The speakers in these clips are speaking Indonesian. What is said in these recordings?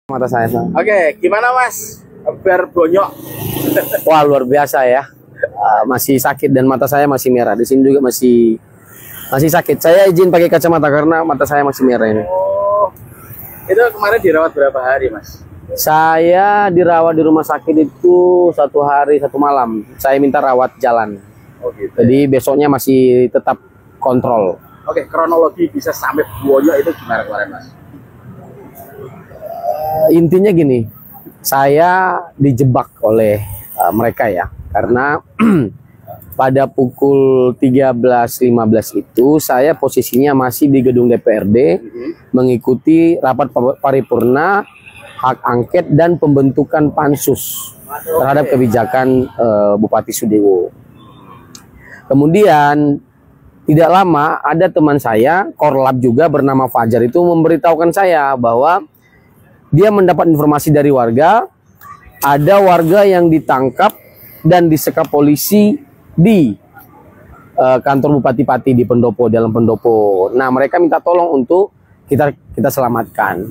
Mata saya. Oke, gimana Mas? Biar bonyok. Wah, luar biasa ya. Masih sakit dan mata saya masih merah. Di sini juga masih sakit. Saya izin pakai kacamata karena mata saya masih merah ini. Oh, itu kemarin dirawat berapa hari, Mas? Saya dirawat di rumah sakit itu 1 hari 1 malam. Saya minta rawat jalan. Oh gitu. Jadi besoknya masih tetap kontrol. Oke, kronologi bisa sampai bonyok itu gimana kemarin, Mas? Intinya gini, saya dijebak oleh mereka ya, karena pada pukul 13.15 itu saya posisinya masih di gedung DPRD mengikuti rapat paripurna hak angket dan pembentukan pansus terhadap kebijakan Bupati Sudewo. Kemudian tidak lama ada teman saya, Korlap juga bernama Fajar itu memberitahukan saya bahwa dia mendapat informasi dari warga, ada warga yang ditangkap dan disekap polisi di kantor Bupati Pati di Pendopo, dalam Pendopo. Nah, mereka minta tolong untuk kita selamatkan.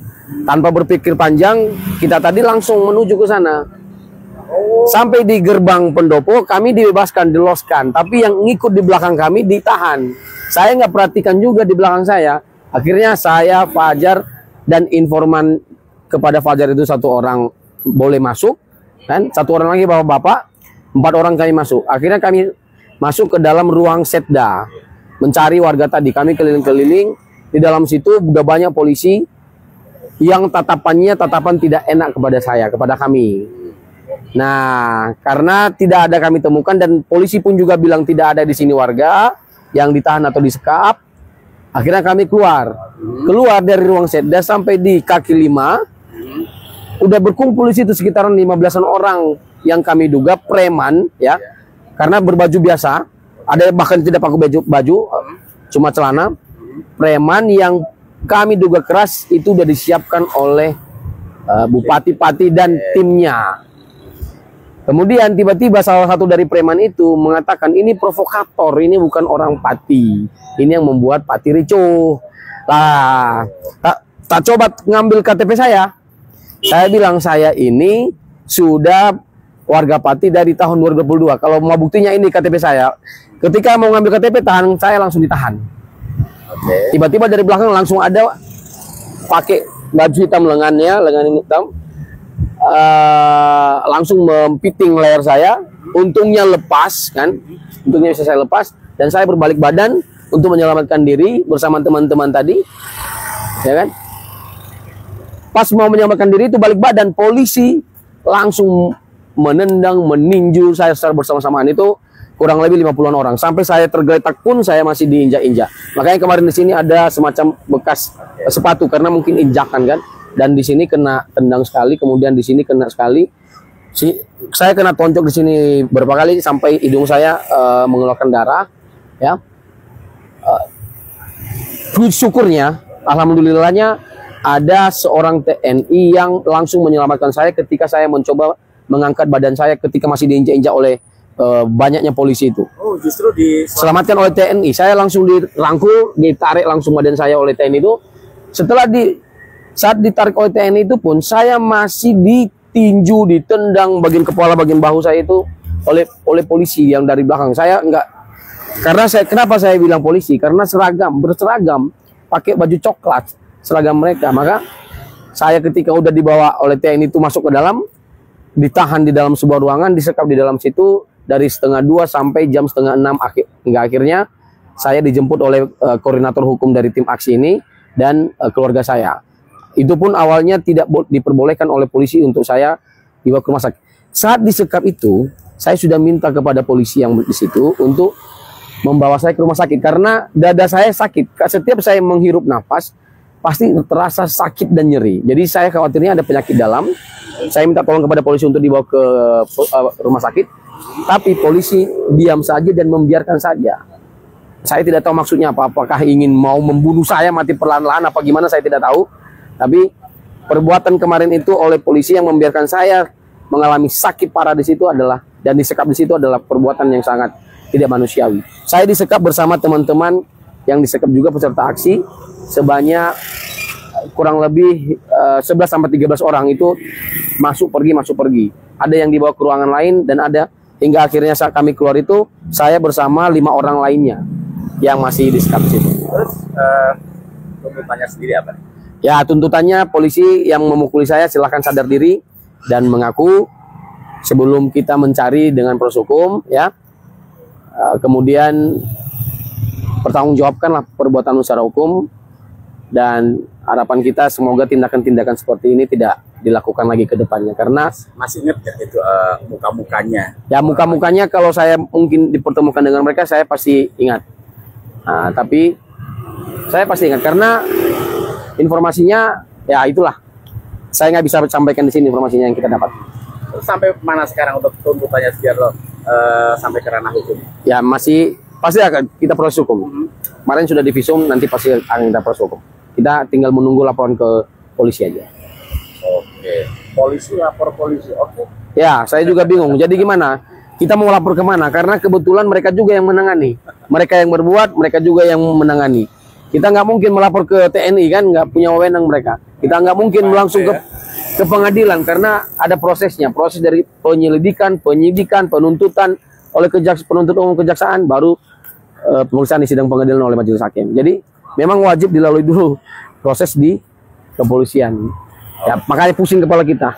Tanpa berpikir panjang, kita tadi langsung menuju ke sana. Sampai di gerbang Pendopo, kami dibebaskan, diloskan. Tapi yang ngikut di belakang kami ditahan. Saya nggak perhatikan juga di belakang saya. Akhirnya saya, Fajar, dan informan kepada Fajar itu 1 orang boleh masuk, kan? 1 orang lagi bawa bapak, 4 orang kami masuk. Akhirnya kami masuk ke dalam ruang setda, mencari warga tadi. Kami keliling-keliling, di dalam situ udah banyak polisi yang tatapan tidak enak kepada saya, kepada kami. Nah, karena tidak ada kami temukan dan polisi pun juga bilang tidak ada di sini warga yang ditahan atau disekap. Akhirnya kami keluar dari ruang setda sampai di kaki 5. Udah berkumpul di situ sekitaran 15-an orang yang kami duga preman ya, karena berbaju biasa, ada bahkan tidak pakai baju, cuma celana. Preman yang kami duga keras itu udah disiapkan oleh Bupati Pati dan timnya. Kemudian tiba-tiba salah satu dari preman itu mengatakan ini provokator, ini bukan orang Pati, ini yang membuat Pati ricuh. Lah, tak coba ngambil KTP saya. Saya bilang saya ini sudah warga Pati dari tahun 2022. Kalau mau buktinya ini KTP saya. Ketika mau ngambil KTP tahan, saya langsung ditahan. Tiba-tiba dari belakang langsung ada pakai baju hitam lengan ini hitam. Langsung mempiting leher saya. Untungnya lepas kan. Untungnya bisa saya lepas dan saya berbalik badan untuk menyelamatkan diri bersama teman-teman tadi. Ya kan? Pas mau menyelamatkan diri itu balik badan, polisi langsung menendang, meninju saya secara bersama-samaan itu kurang lebih 50-an orang. Sampai saya tergeletak pun saya masih diinjak-injak. Makanya kemarin di sini ada semacam bekas sepatu karena mungkin injakan kan. Dan di sini kena tendang sekali, kemudian di sini kena sekali. Saya kena tonjok di sini beberapa kali sampai hidung saya mengeluarkan darah. Ya. Syukurnya, alhamdulillahnya ada seorang TNI yang langsung menyelamatkan saya ketika saya mencoba mengangkat badan saya ketika masih diinjak-injak oleh banyaknya polisi itu. Oh, justru diselamatkan oleh TNI. Saya langsung dirangkul, ditarik langsung badan saya oleh TNI itu. Saat ditarik oleh TNI itu pun saya masih ditinju, ditendang bagian kepala, bagian bahu saya itu oleh polisi yang dari belakang. Saya enggak, karena kenapa saya bilang polisi? Karena berseragam, pakai baju coklat, seragam mereka. Maka saya ketika udah dibawa oleh TNI itu masuk ke dalam, ditahan di dalam sebuah ruangan, disekap di dalam situ dari 1:30 sampai jam 5:30 hingga akhirnya saya dijemput oleh koordinator hukum dari tim aksi ini dan keluarga saya. Itu pun awalnya tidak diperbolehkan oleh polisi untuk saya dibawa ke rumah sakit. Saat disekap itu, saya sudah minta kepada polisi yang di situ untuk membawa saya ke rumah sakit karena dada saya sakit. Setiap saya menghirup nafas pasti terasa sakit dan nyeri. Jadi saya khawatirnya ada penyakit dalam. Saya minta tolong kepada polisi untuk dibawa ke rumah sakit. Tapi polisi diam saja dan membiarkan saja. Saya tidak tahu maksudnya apa. Apakah ingin mau membunuh saya mati perlahan-lahan apa gimana, saya tidak tahu. Tapi perbuatan kemarin itu oleh polisi yang membiarkan saya mengalami sakit parah di situ adalah, dan disekap di situ adalah perbuatan yang sangat tidak manusiawi. Saya disekap bersama teman-teman yang disekap juga peserta aksi sebanyak kurang lebih 11 sampai 13 orang itu masuk pergi. Ada yang dibawa ke ruangan lain dan ada hingga akhirnya saat kami keluar itu saya bersama 5 orang lainnya yang masih di sekap situ. Terus tuntutannya sendiri apa? Ya, tuntutannya polisi yang memukuli saya silahkan sadar diri dan mengaku sebelum kita mencari dengan proses hukum, ya. Kemudian pertanggungjawabkanlah perbuatan secara hukum, dan harapan kita semoga tindakan-tindakan seperti ini tidak dilakukan lagi ke depannya, karena Masih ingat gak itu muka-mukanya? ya muka-mukanya kalau saya mungkin dipertemukan dengan mereka saya pasti ingat. Nah, tapi saya pasti ingat karena informasinya ya itulah, saya nggak bisa sampaikan di sini informasinya yang kita dapat. Terus sampai mana sekarang untuk tuntutannya biar lo sampai ke ranah hukum? Ya masih pasti akan kita proses hukum. Kemarin sudah divisum, nanti pasti akan kita proses hukum. Kita tinggal menunggu laporan ke polisi aja. Oke, polisi lapor polisi. Oke. Ya, saya juga bingung. Jadi gimana? Kita mau lapor kemana? Karena kebetulan mereka juga yang menangani. Mereka yang berbuat, mereka juga yang menangani. Kita nggak mungkin melapor ke TNI kan, nggak punya wewenang mereka. Kita nggak mungkin langsung ke pengadilan karena ada prosesnya. Proses dari penyelidikan, penyidikan, penuntutan oleh penuntut umum kejaksaan, baru pemeriksaan di sidang pengadilan oleh majelis hakim. Jadi memang wajib dilalui dulu proses di kepolisian. Ya, makanya pusing kepala kita.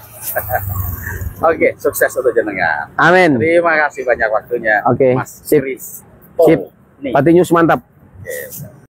Oke, sukses untuk jenengan. Amin. Terima kasih banyak waktunya, Oke, Mas sip. Chris. Sip. Nih. Pati News mantap. Oke.